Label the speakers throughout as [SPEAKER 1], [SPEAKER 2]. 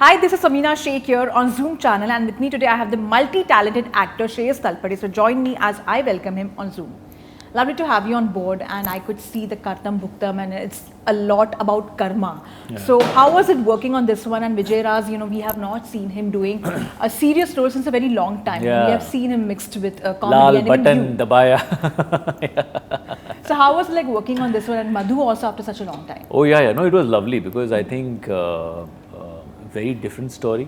[SPEAKER 1] Hi, this is Samina Sheikh here on Zoom channel, and with me today I have the multi-talented actor Shreyas Talpade. So join me as I welcome him on Zoom. Lovely to have you on board, and I could see the Kartam Bhugtam, and it's a lot about karma.
[SPEAKER 2] Yeah.
[SPEAKER 1] So how was it working on this one? And Vijay Raj, we have not seen him doing a serious role since a very long time.
[SPEAKER 2] Yeah.
[SPEAKER 1] We have seen him mixed with comedy
[SPEAKER 2] Lal
[SPEAKER 1] and even
[SPEAKER 2] button
[SPEAKER 1] you.
[SPEAKER 2] dabaya.
[SPEAKER 1] So how was it like working on this one, and Madhu also after such a long time?
[SPEAKER 2] Oh yeah. No, it was lovely because I think very different story,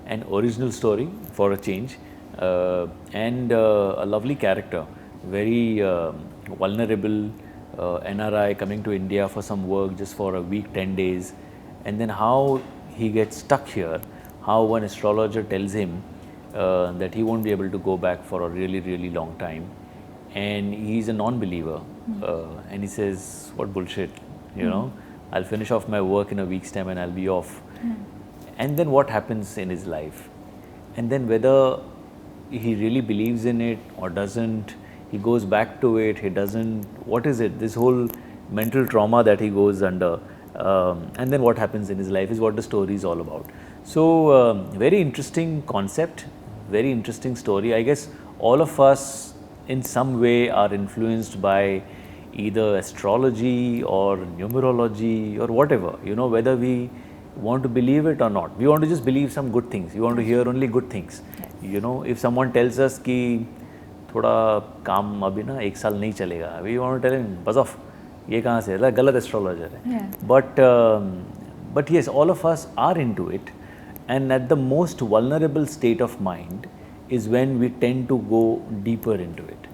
[SPEAKER 2] an original story for a change, and a lovely character, very vulnerable NRI coming to India for some work just for a week, 10 days, and then how he gets stuck here, how one astrologer tells him that he won't be able to go back for a really, really long time, and he's a non-believer, and he says, what bullshit, I'll finish off my work in a week's time and I'll be off. And then what happens in his life, and then whether he really believes in it or doesn't, he goes back to it, he doesn't, what is it, this whole mental trauma that he goes under, and then what happens in his life is what the story is all about. So very interesting concept, very interesting story. I guess all of us in some way are influenced by either astrology or numerology or whatever, whether we want to believe it or not. We want to just believe some good things. We want to hear only good things. If someone tells us कि थोड़ा काम अभी ना एक साल नहीं चलेगा, we want to tell him buzz off. ये कहाँ से है? गलत astrologer है. But yes, all of us are into it, and at the most vulnerable state of mind is when we tend to go deeper into it.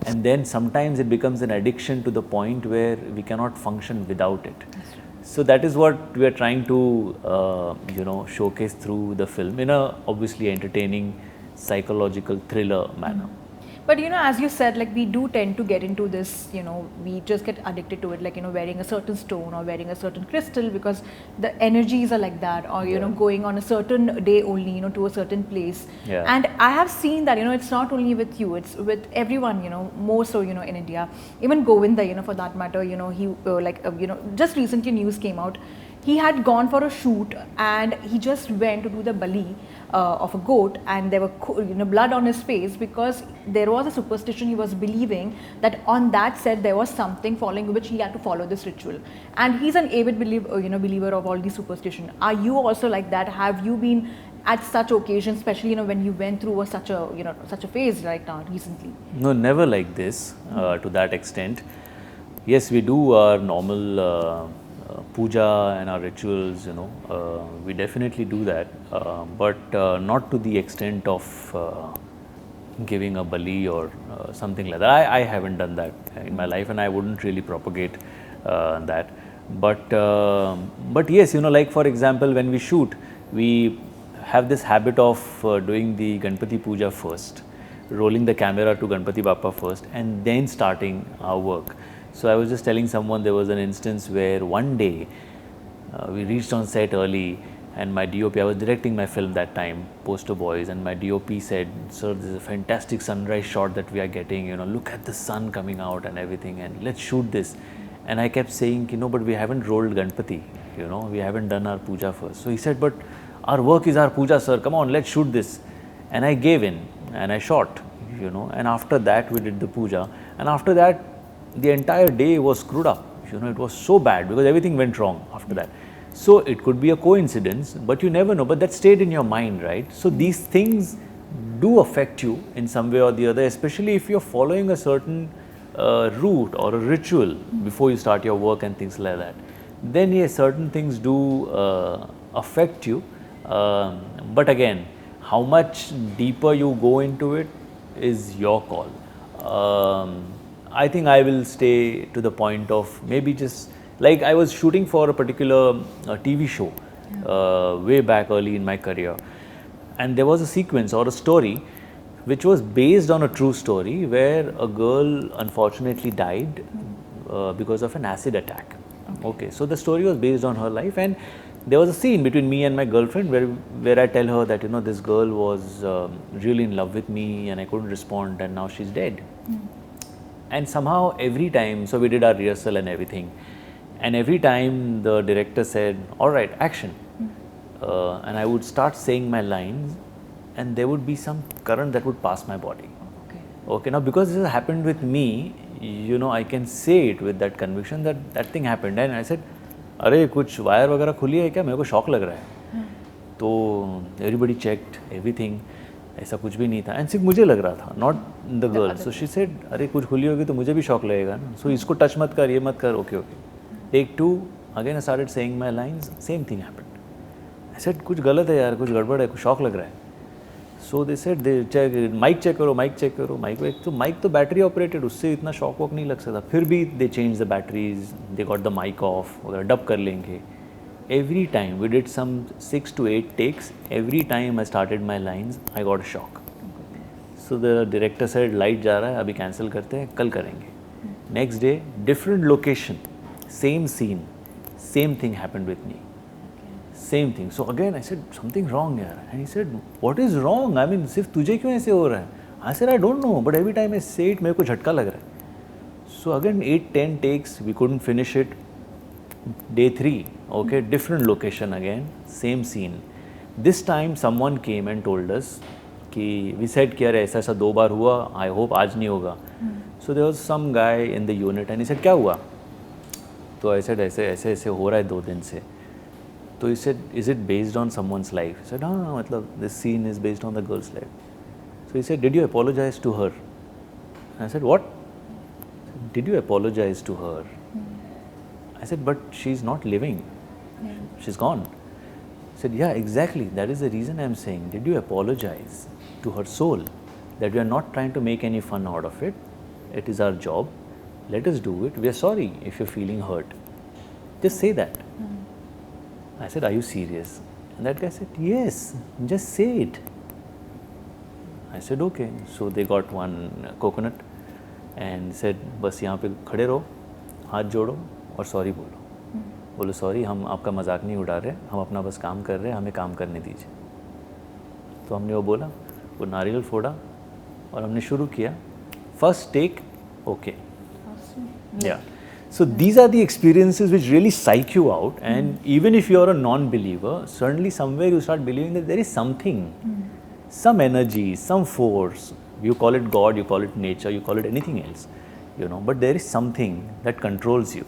[SPEAKER 2] And then sometimes it becomes an addiction to the point where we cannot function without it. So that is what we are trying to, showcase through the film in a obviously entertaining psychological thriller manner.
[SPEAKER 1] But as you said, like we do tend to get into this, we just get addicted to it, like, wearing a certain stone or wearing a certain crystal because the energies are like that, or, going on a certain day only, to a certain place.
[SPEAKER 2] Yeah.
[SPEAKER 1] And I have seen that, it's not only with you, it's with everyone, more so, in India. Even Govinda, for that matter, he, just recently news came out. He had gone for a shoot and he just went to do the bali of a goat, and there were blood on his face because there was a superstition. He was believing that on that set there was something following which he had to follow this ritual, and he's an avid believer of all these superstition. Are you also like that? Have you been at such occasions, especially when you went through such a phase right now recently?
[SPEAKER 2] No, never like this to that extent. Yes, we do our normal puja and our rituals, we definitely do that, but not to the extent of giving a bali or something like that. I haven't done that in my life, and I wouldn't really propagate that. But yes, like for example, when we shoot, we have this habit of doing the Ganpati puja first, rolling the camera to Ganpati Bappa first, and then starting our work. So I was just telling someone there was an instance where one day we reached on set early, and my DOP, I was directing my film that time, Poster Boys, and my DOP said, "Sir, this is a fantastic sunrise shot that we are getting, look at the sun coming out and everything, and let's shoot this." And I kept saying, but we haven't rolled Ganpati, we haven't done our puja first. So he said, "But our work is our puja, sir, come on, let's shoot this." And I gave in and I shot, and after that we did the puja, and after that the entire day was screwed up. It was so bad because everything went wrong after that. So it could be a coincidence, but you never know. But that stayed in your mind, right? So these things do affect you in some way or the other, especially if you're following a certain route or a ritual before you start your work and things like that. Then yes, certain things do affect you. But again, how much deeper you go into it is your call. I think I will stay to the point of maybe just like I was shooting for a particular TV show way back early in my career, and there was a sequence or a story which was based on a true story where a girl unfortunately died because of an acid attack. Okay, so the story was based on her life, and there was a scene between me and my girlfriend where I tell her that this girl was really in love with me and I couldn't respond, and now she's dead. And somehow every time, so we did our rehearsal and everything, And every time the director said, all right, action, and I would start saying my lines, and there would be some current that would pass my body. Okay, now because this has happened with me, you know, I can say it with that conviction that that thing happened. And I said, अरे कुछ wire वगैरह खुली है क्या, मेरे को shock लग रहा है. तो everybody checked everything, ऐसा कुछ भी नहीं था. एंड सिर्फ मुझे लग रहा था, not the girl. So she said, अरे कुछ खुली होगी तो मुझे भी शॉक लगेगा ना, सो इसको टच मत कर, ये मत कर. Okay okay, take 2. Again I started saying my lines, same thing happened. I said कुछ गलत है यार, कुछ गड़बड़ है, कुछ शॉक लग रहा है. So they said, they check, mic check करो, माइक चेक करो. माइक तो बैटरी ऑपरेटेड, उससे इतना शॉक वॉक नहीं लग सकता. फिर भी they change the batteries, they got the mic off, वगैरह डब कर लेंगे. Every time we did some 6 to 8 takes, every time I started my lines, I got a shock. So the director said, light जा रहा है, अभी cancel करते हैं, कल करेंगे. Next day, different location, same scene, same thing happened with me. Same thing. So again I said, something wrong here. And he said, what is wrong? I mean, सिर्फ तुझे क्यों ऐसे हो रहा है? I said, I don't know, but every time I say it, मेरे को झटका लग रहा है. So again 8-10 takes, we couldn't finish it. Day 3, okay, different location again, same scene. This time someone came and told us कि we said कि यार ऐसा ऐसा 2 बार हुआ, I hope आज नहीं होगा. So there was some guy in the unit and he said क्या हुआ? तो I said ऐसे ऐसे ऐसे हो रहा है 2 दिन से. तो he said, is it based on someone's life? I said हाँ, मतलब this scene is based on the girl's life. So he said, did you apologize to her? I said, what? Did you apologize to her? I said, but she's not living. Yeah. She's gone. I said, yeah, exactly. That is the reason I'm saying. Did you apologize to her soul that we are not trying to make any fun out of it? It is our job. Let us do it. We are sorry if you're feeling hurt. Just say that. I said, are you serious? And that guy said, yes, just say it. I said, okay. So they got one coconut and said, बस यहाँ पे खड़े रहो, हाथ जोड़ो और sorry बोलो. बोलो सॉरी, हम आपका मजाक नहीं उड़ा रहे, हम अपना बस काम कर रहे हैं, हमें काम करने दीजिए. तो हमने वो बोला, वो नारियल फोड़ा और हमने शुरू किया. First take, okay. Yeah. So these are the experiences which really psych you out, and even if you are a non-believer, certainly somewhere you start believing that there is something, some energy, some force. You call it God, you call it nature, you call it anything else, you know, but there is something that controls you.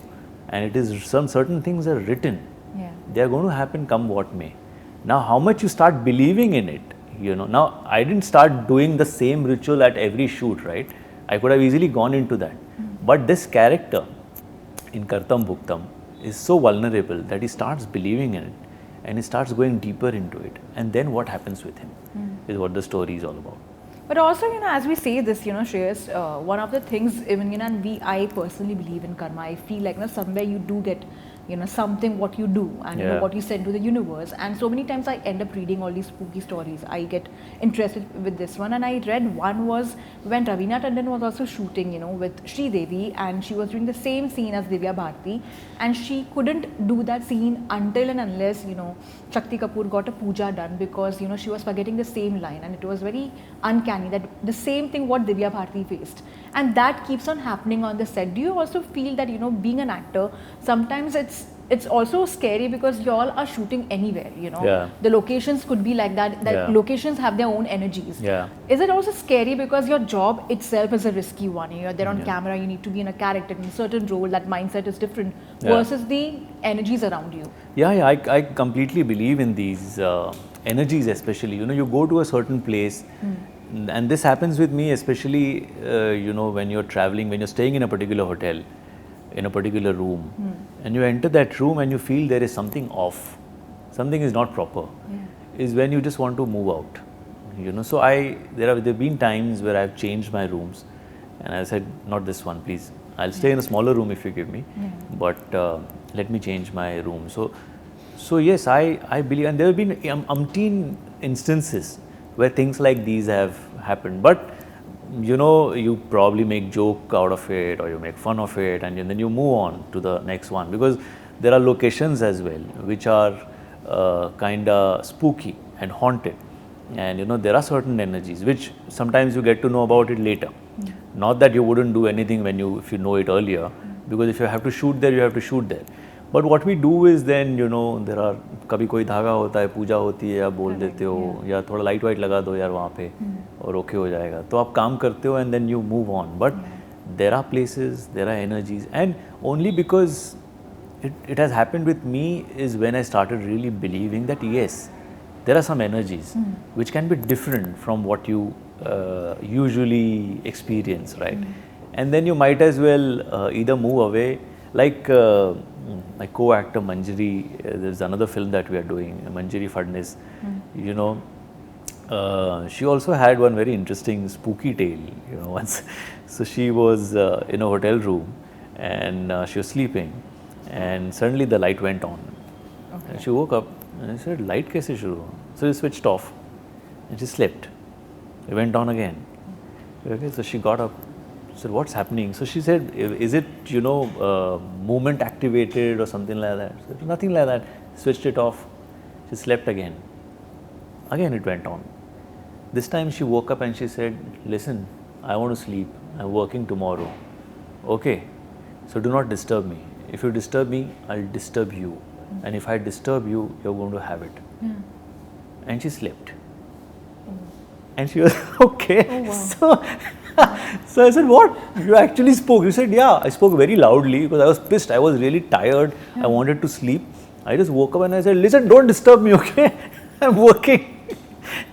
[SPEAKER 2] And it is some certain things are written. Yeah. They are going to happen come what may. Now how much you start believing in it, you know. Now I didn't start doing the same ritual at every shoot, right? I could have easily gone into that. But this character in Kartam Bhugtam is so vulnerable that he starts believing in it and he starts going deeper into it. And then what happens with him is what the story is all about.
[SPEAKER 1] But also, you know, as we say this, you know, Shreyas, one of the things, even, you know, and I personally believe in karma. I feel like, you know, somewhere you do get, you know, something what you do and you know, what you send to the universe. And so many times I end up reading all these spooky stories. I get interested with this one. And I read one was when Raveena Tandon was also shooting, you know, with Sri Devi, and she was doing the same scene as Divya Bharti. And she couldn't do that scene until and unless, you know, Shakti Kapoor got a puja done, because, you know, she was forgetting the same line, and it was very uncanny that the same thing what Divya Bharti faced. And that keeps on happening on the set. Do you also feel that, you know, being an actor, sometimes it's also scary because you all are shooting anywhere, you know. Yeah. The locations could be like that. Locations have their own energies. Yeah. Is it also scary because your job itself is a risky one? You're there on camera, you need to be in a character, in a certain role, that mindset is different versus the energies around you. Yeah,
[SPEAKER 2] I completely believe in these energies, especially. You know, you go to a certain place, and this happens with me, especially, you know, when you're traveling, when you're staying in a particular hotel, in a particular room, and you enter that room and you feel there is something off, something is not proper, is when you just want to move out, you know. So there have been times where I've changed my rooms, and I said, not this one, please. I'll stay in a smaller room if you give me, but let me change my room. So yes, I believe, and there have been umpteen instances where things like these have happened, but you know, you probably make joke out of it or you make fun of it, and then you move on to the next one, because there are locations as well which are kind of spooky and haunted, and you know, there are certain energies which sometimes you get to know about it later. Not that you wouldn't do anything if you know it earlier, because if you have to shoot there, you have to shoot there. But what we do is then, there are कभी कोई धागा होता है, पूजा होती है, आप बोल देते हो या थोड़ा लाइट वाइट लगा दो यार वहाँ पे और ओके हो जाएगा, तो आप काम करते हो and then you move on. But there are places, there are energies, and only because it has happened with me is when I started really believing that yes, there are some energies which can be different from what you usually experience, right? And then you might as well either move away, like my co-actor Manjari, there's another film that we are doing, Manjari Fadnis, she also had one very interesting spooky tale, once. So she was in a hotel room and she was sleeping and suddenly the light went on. Okay. And she woke up and I said, light kaise shuru hua? So she switched off and she slept. It went on again. Okay, so she got up, said, what's happening? So she said, is it, movement activated or something like that? So nothing like that. Switched it off. She slept again. Again it went on. This time she woke up and she said, listen, I want to sleep. I'm working tomorrow. Okay, so do not disturb me. If you disturb me, I'll disturb you. And if I disturb you, you're going to have it. And she slept. And she was okay.
[SPEAKER 1] Oh, wow.
[SPEAKER 2] So I said, what? You actually spoke? You said, yeah, I spoke very loudly because I was pissed. I was really tired. I wanted to sleep. I just woke up and I said, listen, don't disturb me, okay? I'm working.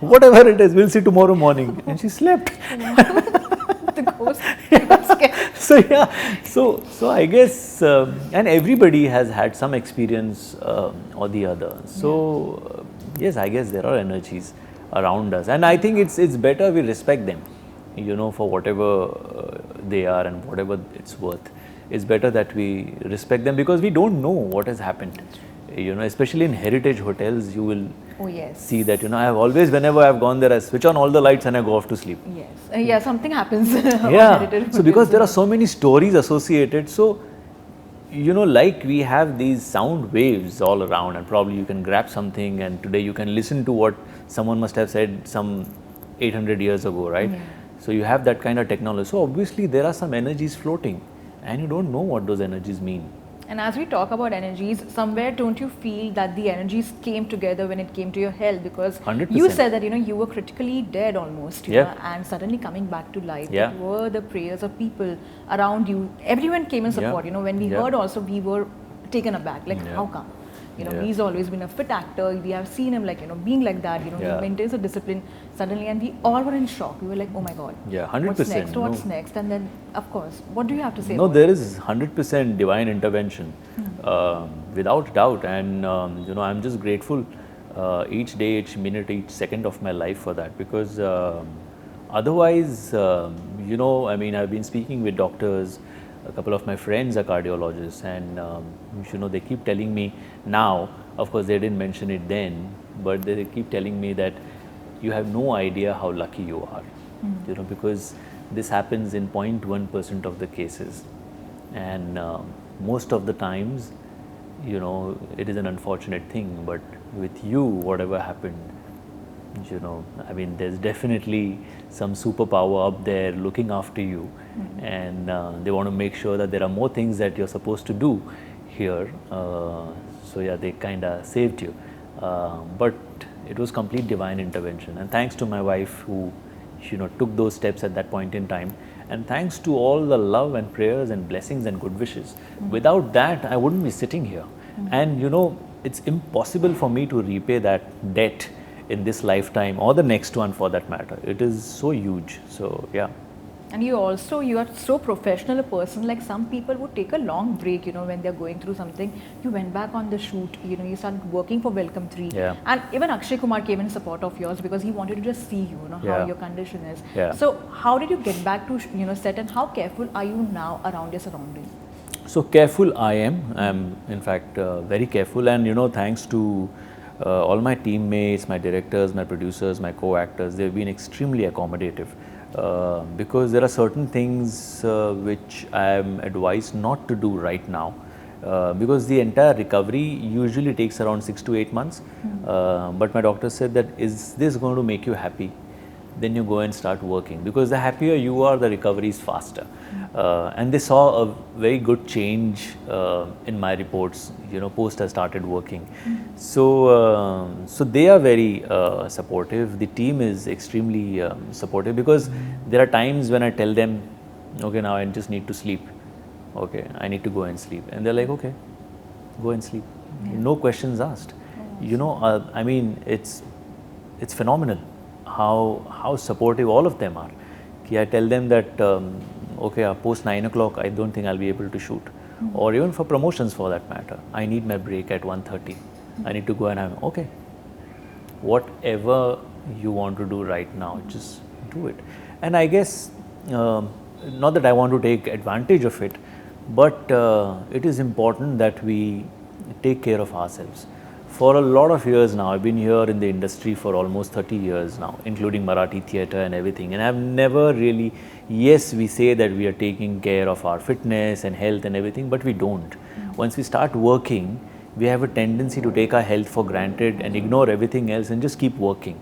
[SPEAKER 2] Whatever it is, we'll see tomorrow morning. And she slept.
[SPEAKER 1] The ghost got scared.
[SPEAKER 2] So yeah, so I guess, and everybody has had some experience or the other. So yes, I guess there are energies around us, and I think it's better we respect them, for whatever they are and whatever it's worth. It's better that we respect them because we don't know what has happened. Especially in heritage hotels, you will see that, I have always, whenever I've gone there, I switch on all the lights and I go off to sleep.
[SPEAKER 1] Yes. Yeah, something happens.
[SPEAKER 2] Yeah. So because there are so many stories associated, so, like we have these sound waves all around and probably you can grab something and today you can listen to what someone must have said some 800 years ago, right? Yeah. So you have that kind of technology. So obviously there are some energies floating and you don't know what those energies mean.
[SPEAKER 1] And as we talk about energies, somewhere don't you feel that the energies came together when it came to your health? Because
[SPEAKER 2] 100%.
[SPEAKER 1] You said that you were critically dead almost,
[SPEAKER 2] yeah.
[SPEAKER 1] And suddenly coming back to life.
[SPEAKER 2] Yeah.
[SPEAKER 1] It were the prayers of people around you. Everyone came in support.
[SPEAKER 2] Yeah.
[SPEAKER 1] When we
[SPEAKER 2] yeah.
[SPEAKER 1] heard also, we were taken aback. Like, how come? He's always been a fit actor. We have seen him being like that. He maintains a discipline suddenly, and we all were in shock. We were like, oh my God.
[SPEAKER 2] Yeah, 100%.
[SPEAKER 1] What's next? What's next? And then, of course, what do you have to say?
[SPEAKER 2] No, there is 100% divine intervention, without doubt, and I'm just grateful each day, each minute, each second of my life for that because otherwise, I've been speaking with doctors. A couple of my friends are cardiologists and they keep telling me now, of course they didn't mention it then, but they keep telling me that you have no idea how lucky you are, because this happens in 0.1% of the cases and most of the times, it is an unfortunate thing, but with you, whatever happened, there's definitely some superpower up there looking after you and they want to make sure that there are more things that you're supposed to do here. So yeah, they kind of saved you. But it was complete divine intervention. And thanks to my wife who, took those steps at that point in time. And thanks to all the love and prayers and blessings and good wishes. Without that, I wouldn't be sitting here. And it's impossible for me to repay that debt in this lifetime or the next one for that matter. It is so huge. So yeah.
[SPEAKER 1] And you are so professional a person. Like some people would take a long break, when they're going through something. You went back on the shoot, you started working for Welcome 3.
[SPEAKER 2] Yeah.
[SPEAKER 1] And even Akshay Kumar came in support of yours because he wanted to just see you, how your condition is.
[SPEAKER 2] Yeah.
[SPEAKER 1] So how did you get back to, set, and how careful are you now around your surroundings?
[SPEAKER 2] So careful I am. I'm in fact very careful, and thanks to all my teammates, my directors, my producers, my co-actors, they've been extremely accommodative. Because there are certain things which I am advised not to do right now because the entire recovery usually takes around 6 to 8 months. But my doctor said that, is this going to make you happy? then you go and start working, because the happier you are, the recovery is faster. And they saw a very good change in my reports, post I started working. So they are very supportive. The team is extremely supportive, because there are times when I tell them, okay, now I just need to sleep. Okay, I need to go and sleep. And they're like, okay, go and sleep. No questions asked. I mean, it's phenomenal how supportive all of them are. I tell them that, okay, post 9 o'clock, I don't think I'll be able to shoot. Or even for promotions for that matter. I need my break at 1:30. I need to go and have, okay, whatever you want to do right now, just do it. And I guess, not that I want to take advantage of it, but it is important that we take care of ourselves. For a lot of years now, I've been here in the industry for almost 30 years now, including Marathi theatre and everything. And I've never really, yes, we say that we are taking care of our fitness and health and everything, but we don't. Once we start working, we have a tendency to take our health for granted and ignore everything else and just keep working.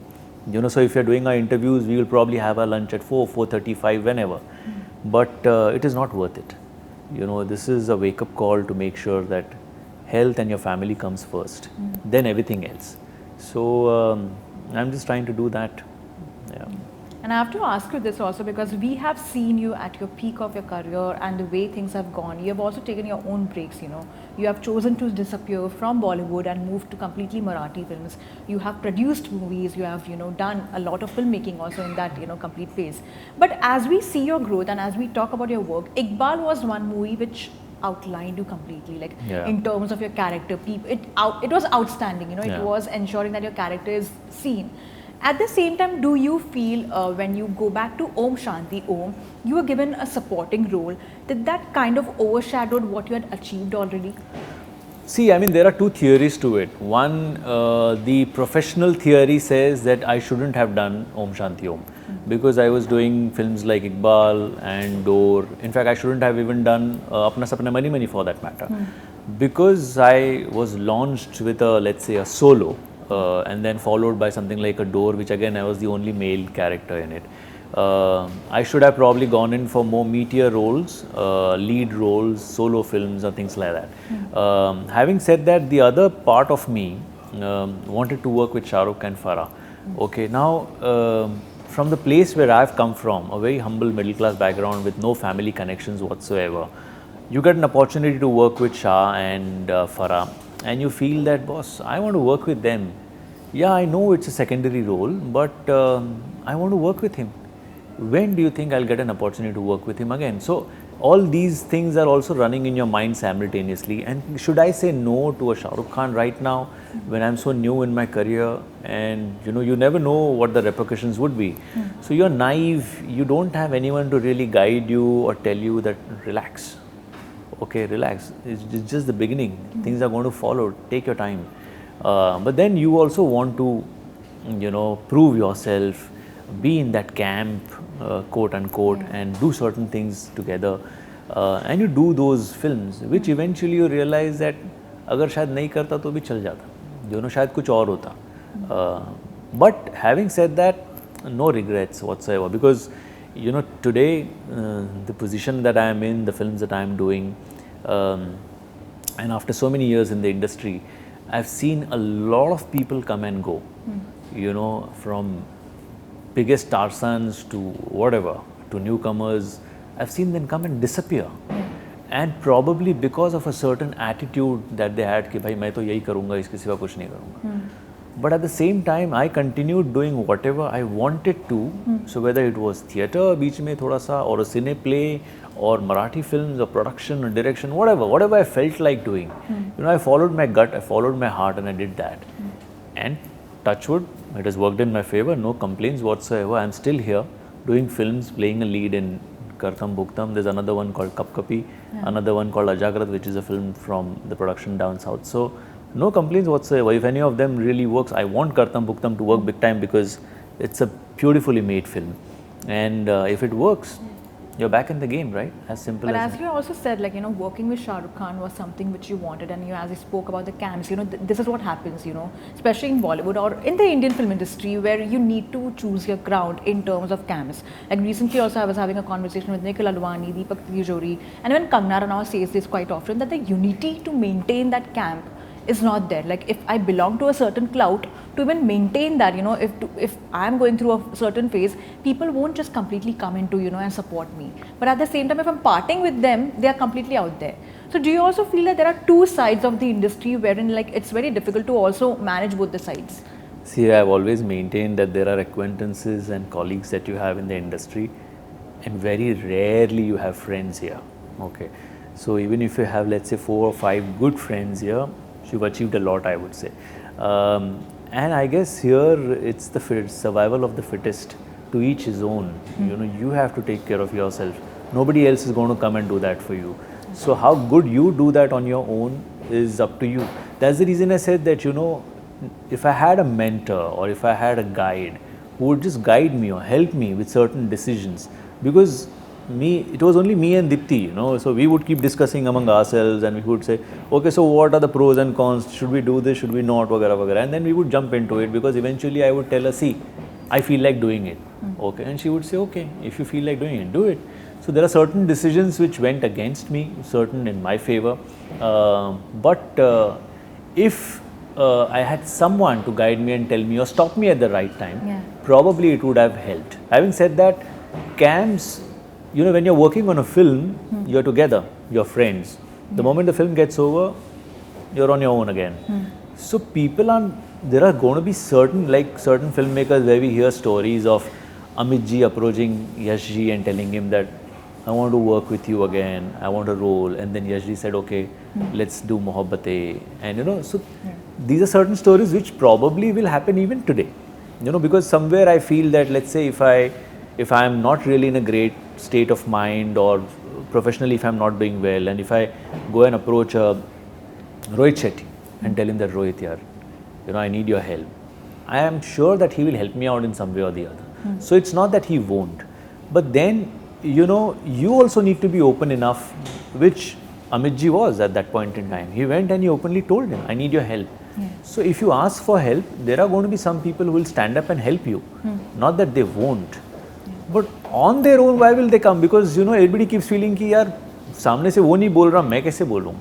[SPEAKER 2] So if you're doing our interviews, we will probably have our lunch at 4, 4:35, whenever. But it is not worth it. This is a wake-up call to make sure that health and your family comes first, then everything else. So I'm just trying to do that. Yeah.
[SPEAKER 1] And I have to ask you this also, because we have seen you at your peak of your career and the way things have gone. You have also taken your own breaks, You have chosen to disappear from Bollywood and moved to completely Marathi films. You have produced movies, you have, done a lot of filmmaking also in that, complete phase. But as we see your growth and as we talk about your work, Iqbal was one movie which outlined you completely, like in terms of your character. It was outstanding, It was ensuring that your character is seen. At the same time, do you feel when you go back to Om Shanti Om, you were given a supporting role? Did that kind of overshadowed what you had achieved already?
[SPEAKER 2] See, I mean, there are two theories to it. One, the professional theory says that I shouldn't have done Om Shanti Om, because I was doing films like Iqbal and Door. In fact, I shouldn't have even done Apna Sapna Mani Mani for that matter, because I was launched with let's say a solo, and then followed by something like a Door, which again I was the only male character in it. I should have probably gone in for more meatier roles, lead roles, solo films or things like that. Having said that, the other part of me wanted to work with Shah Rukh and Farah. Okay, now from the place where I've come from, a very humble middle class background with no family connections whatsoever, you get an opportunity to work with Shah and Farah, and you feel that, boss, I want to work with them. Yeah, I know it's a secondary role, but I want to work with him. When do you think I'll get an opportunity to work with him again? So all these things are also running in your mind simultaneously. And should I say no to a Shah Rukh Khan right now when I'm so new in my career, and you never know what the repercussions would be. So you're naive, you don't have anyone to really guide you or tell you that relax. Okay, relax. It's just the beginning. Things are going to follow. Take your time. But then you also want to, prove yourself, be in that camp, quote unquote, and do certain things together. And you do those films, which eventually you realize that अगर शायद नहीं करता तो भी चल जाता, शायद कुछ और होता. But having said that, no regrets whatsoever, because today the position that I am in, the films that I am doing, and after so many years in the industry, I've seen a lot of people come and go, from biggest star sons to whatever, to newcomers. I've seen them come and disappear. And probably because of a certain attitude that they had, कि भाई मैं तो यही करूँगा, इसके सिवा कुछ नहीं करूँगा. But at the same time, I continued doing whatever I wanted to. So whether it was theatre, बीच में थोड़ा सा, or a cine play, or Marathi films, or production, or direction, whatever I felt like doing. I followed my gut, I followed my heart, and I did that. And touch wood, it has worked in my favor, no complaints whatsoever. I'm still here doing films, playing a lead in Kartam Bhugtam. There's another one called Kap Kapi, another one called Ajagrat, which is a film from the production down south. So no complaints whatsoever. If any of them really works, I want Kartam Bhugtam to work big time, because it's a beautifully made film. And if it works, you're back in the game, right? As simple
[SPEAKER 1] But
[SPEAKER 2] as
[SPEAKER 1] as you also said, like, working with Shah Rukh Khan was something which you wanted, and as you spoke about the camps, this is what happens, especially in Bollywood or in the Indian film industry, where you need to choose your ground in terms of camps. Like recently also I was having a conversation with Nikhil Advani, Deepak Tijori, and even Kangana Ranaut says this quite often, that the unity to maintain that camp is not there. Like if I belong to a certain clout, to even maintain that, if I'm going through a certain phase, people won't just completely come into, and support me. But at the same time, if I'm parting with them, they are completely out there. So do you also feel that there are two sides of the industry wherein like it's very difficult to also manage both the sides?
[SPEAKER 2] See, I've always maintained that there are acquaintances and colleagues that you have in the industry, and very rarely you have friends here. Okay. So even if you have, let's say, 4 or 5 good friends here, you've achieved a lot, I would say. And I guess here it's the survival of the fittest. To each his own. You have to take care of yourself. Nobody else is going to come and do that for you. So how good you do that on your own is up to you. That's the reason I said that, if I had a mentor or if I had a guide who would just guide me or help me with certain decisions, because it was only me and Dipti, so we would keep discussing among ourselves, and we would say, okay, so what are the pros and cons, should we do this, should we not, vagara, vagara, and then we would jump into it, because eventually I would tell her, see, I feel like doing it, okay, and she would say, okay, if you feel like doing it, do it. So there are certain decisions which went against me, certain in my favor, but if I had someone to guide me and tell me or stop me at the right time, probably it would have helped. Having said that, camps, when you're working on a film, you're together, you're friends. The moment the film gets over, you're on your own again. So there are going to be certain filmmakers where we hear stories of Amit ji approaching Yash ji and telling him that, I want to work with you again, I want a role. And then Yash ji said, okay, let's do Mohabbatein. And so these are certain stories which probably will happen even today. Because somewhere I feel that, let's say, if I'm not really in a great state of mind, or professionally if I'm not doing well, and if I go and approach Rohit Shetty and tell him that, Rohit yaar, I need your help, I am sure that he will help me out in some way or the other. So it's not that he won't. But then, you also need to be open enough, which Amit ji was at that point in time. He went and he openly told him, I need your help. So if you ask for help, there are going to be some people who will stand up and help you. Not that they won't. But on their own, why will they come? Because everybody keeps feeling कि यार सामने से वो नहीं बोल रहा, मैं कैसे बोलूँ?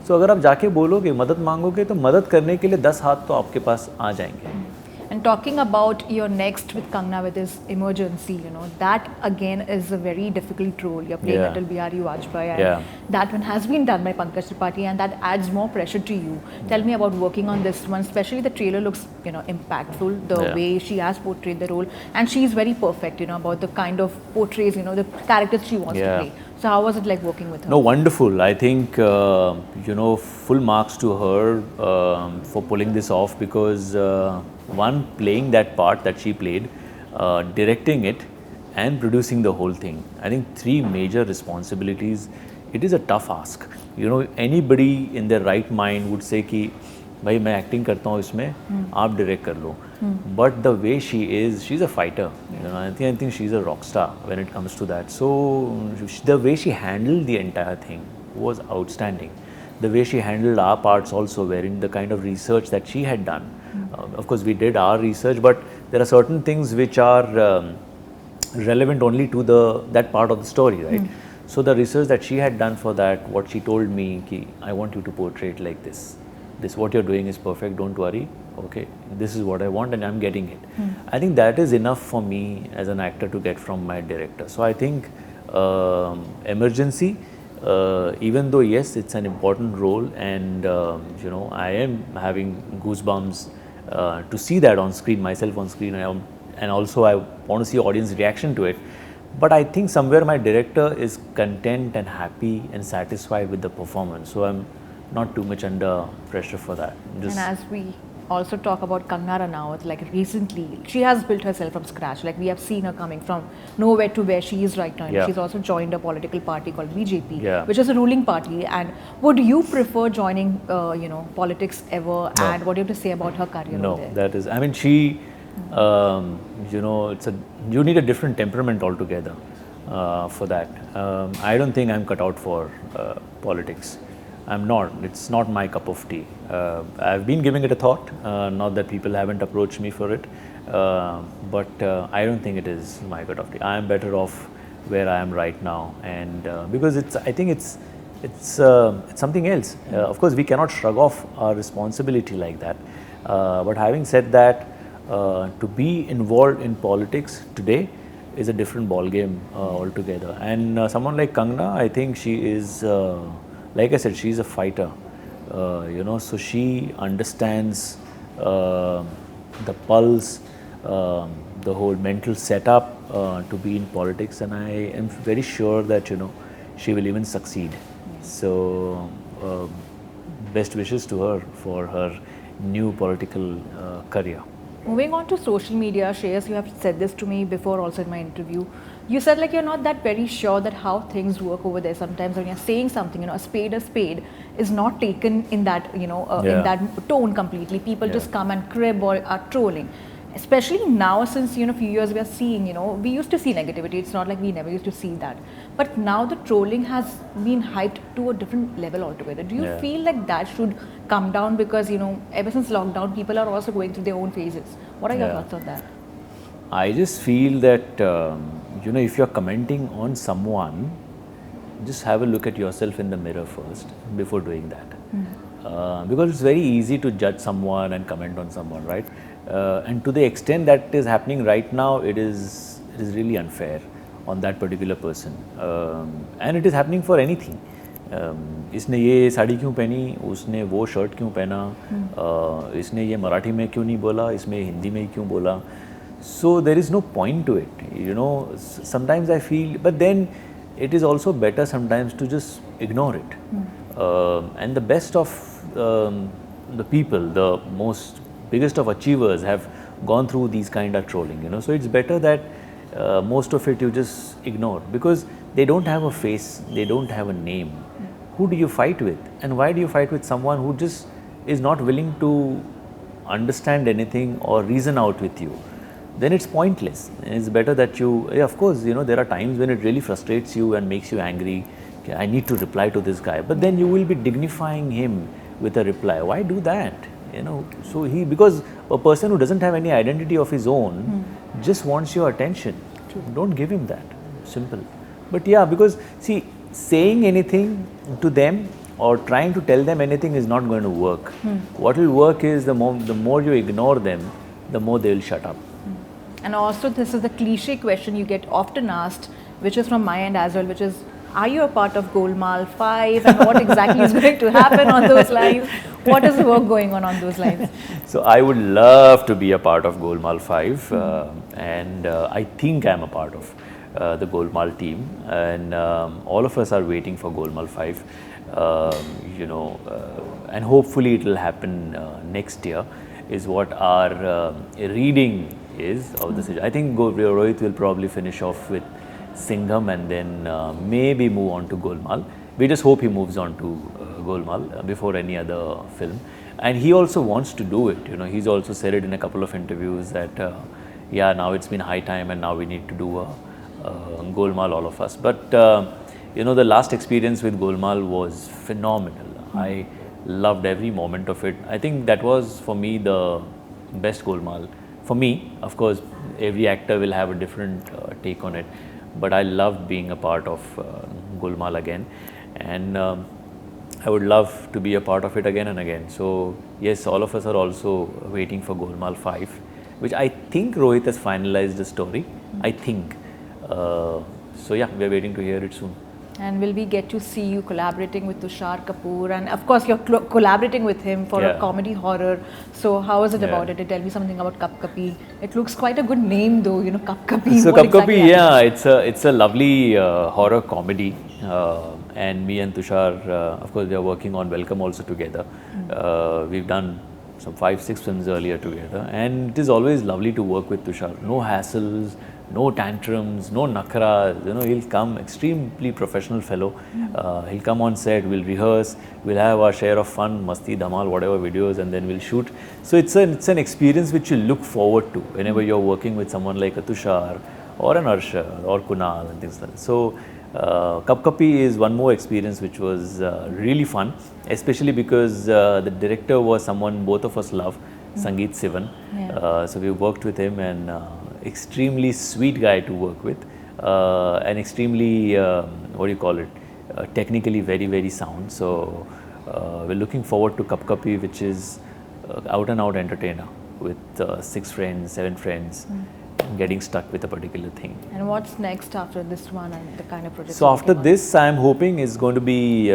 [SPEAKER 2] So अगर आप जाके बोलोगे, मदद मांगोगे, तो मदद करने के लिए 10 हाथ तो आपके पास आ जाएंगे.
[SPEAKER 1] And talking about your next with Kangana, with this emergency, that again is a very difficult role. You're playing Atal Bihari Vajpayee, and that one has been done by Pankaj Tripathi, and that adds more pressure to you. Tell me about working on this one, especially the trailer looks, impactful, the way she has portrayed the role, and she's very perfect, about the kind of portrays, the characters she wants to play. So how was it like working with her?
[SPEAKER 2] No, wonderful. I think, full marks to her for pulling this off, because one, playing that part that she played, directing it and producing the whole thing. I think 3 major responsibilities. It is a tough ask. Anybody in their right mind would say कि भाई मैं acting करता हूँ इसमें, आप direct कर लो. But the way she is, she's a fighter. I think she's a rock star when it comes to that. So the way she handled the entire thing was outstanding. The way she handled our parts also, wherein the kind of research that she had done. Of course, we did our research, but there are certain things which are relevant only to that part of the story, right? So the research that she had done for that, what she told me, ki, I want you to portray it like this. This, what you're doing is perfect, don't worry. Okay, this is what I want and I'm getting it. I think that is enough for me as an actor to get from my director. So I think emergency, even though yes, it's an important role, and I am having goosebumps to see that on screen, myself on screen, and also I want to see audience reaction to it. But I think somewhere my director is content and happy and satisfied with the performance. So I'm not too much under pressure for that.
[SPEAKER 1] And as we also talk about Kangana Ranaut, like recently, she has built herself from scratch. Like we have seen her coming from nowhere to where she is right now. And she's also joined a political party called BJP, which is a ruling party. And would you prefer joining, politics ever?
[SPEAKER 2] No.
[SPEAKER 1] And what do you have to say about her career?
[SPEAKER 2] No,
[SPEAKER 1] there?
[SPEAKER 2] that is, I mean, she, you need a different temperament altogether. for that. I don't think I'm cut out for politics. I'm not. It's not my cup of tea. I've been giving it a thought. Not that people haven't approached me for it, but I don't think it is my cup of tea. I am better off where I am right now, and because I think it's something else. Of course, we cannot shrug off our responsibility like that. But having said that, to be involved in politics today is a different ball game altogether. And someone like Kangana, I think she is. Like I said, she's a fighter, so she understands the pulse, the whole mental setup to be in politics, and I am very sure that, she will even succeed. So, best wishes to her for her new political career.
[SPEAKER 1] Moving on to social media, Shreyas, you have said this to me before also in my interview. You said like you're not that very sure that how things work over there. Sometimes when you're saying something, a spade is not taken in that, in that tone completely. People just come and crib or are trolling. Especially now, since few years we are seeing, we used to see negativity. It's not like we never used to see that. But now the trolling has been hyped to a different level altogether. Do you feel like that should come down? Because ever since lockdown, people are also going through their own phases. What are your thoughts on that?
[SPEAKER 2] I just feel that if you're commenting on someone, just have a look at yourself in the mirror first before doing that. Because it's very easy to judge someone and comment on someone, right? And to the extent that is happening right now, it is really unfair on that particular person. And it is happening for anything. इसने ये साड़ी क्यों पहनी, उसने वो shirt क्यों पहना, इसने ये मराठी में क्यों नहीं बोला, इसमें हिंदी में क्यों बोला. So there is no point to it. Sometimes I feel, but then it is also better sometimes to just ignore it. And the best of the people, the biggest of achievers have gone through these kind of trolling. So it's better that most of it you just ignore, because they don't have a face, they don't have a name. Who do you fight with, and why do you fight with someone who just is not willing to understand anything or reason out with you? Then it's pointless. It's better that you, of course, there are times when it really frustrates you and makes you angry. Okay, I need to reply to this guy, but then you will be dignifying him with a reply. Why do that? So because a person who doesn't have any identity of his own just wants your attention. True. Don't give him that. Simple. But because see, saying anything to them or trying to tell them anything is not going to work. What will work is the more you ignore them, the more they will shut up.
[SPEAKER 1] And also, this is the cliche question you get often asked, which is from my end as well, which is, are you a part of Golmaal 5, and what exactly is going to happen on those lines? What is the work going on those lines?
[SPEAKER 2] So I would love to be a part of Golmaal 5, and I think I'm a part of the Golmaal team, and all of us are waiting for Golmaal 5, and hopefully it will happen next year, is what our reading is of the situation. I think Rohit will probably finish off with Singham and then maybe move on to Golmaal. We just hope he moves on to Golmaal before any other film. And he also wants to do it. He's also said it in a couple of interviews that now it's been high time and now we need to do Golmaal, all of us. But the last experience with Golmaal was phenomenal. I loved every moment of it. I think that was for me the best Golmaal. For me, of course, every actor will have a different take on it, but I loved being a part of Golmaal again, and I would love to be a part of it again and again. So yes, all of us are also waiting for Golmaal 5, which I think Rohit has finalized the story. I think. So yeah, we are waiting to hear it soon.
[SPEAKER 1] And will we get to see you collaborating with Tushar Kapoor? And of course, you're collaborating with him for a comedy horror. So how is it about it? Tell me something about Kap Kapi. It looks quite a good name though, Kap Kapi.
[SPEAKER 2] So Kap Kapi, it's a lovely horror comedy. And me and Tushar, of course, we are working on Welcome also together. We've done some 5-6 films earlier together. And it is always lovely to work with Tushar. No hassles, no tantrums, no nakras. He'll come, extremely professional fellow. He'll come on set, we'll rehearse, we'll have our share of fun, masti, dhamal, whatever videos, and then we'll shoot. So it's an experience which you look forward to whenever you're working with someone like a Tushar or an Arsha or Kunal and things like that. So Cup Kapi is one more experience which was really fun, especially because the director was someone both of us love, Sangeet Sivan.
[SPEAKER 1] Yeah.
[SPEAKER 2] So we worked with him, and extremely sweet guy to work with, and extremely what do you call it, technically very, very sound. So we're looking forward to Cup Kapi, which is out and out entertainer with 6 friends, 7 friends, getting stuck with a particular thing.
[SPEAKER 1] And what's next after this one and the kind of project?
[SPEAKER 2] So after this, I'm hoping is going to be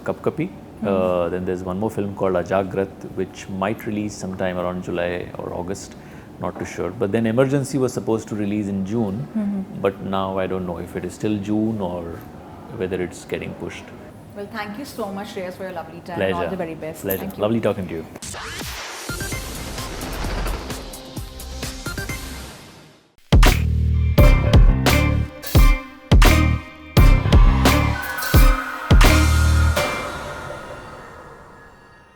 [SPEAKER 2] Cup Kapi. Then there's one more film called Ajagrat, which might release sometime around July or August, not too sure. But then Emergency was supposed to release in June, but now I don't know if it is still June or whether it's getting pushed.
[SPEAKER 1] Well, thank you so much, Shreyas, for your lovely time.
[SPEAKER 2] Pleasure.
[SPEAKER 1] All the very best.
[SPEAKER 2] Pleasure.
[SPEAKER 1] Thank you.
[SPEAKER 2] Lovely talking to you.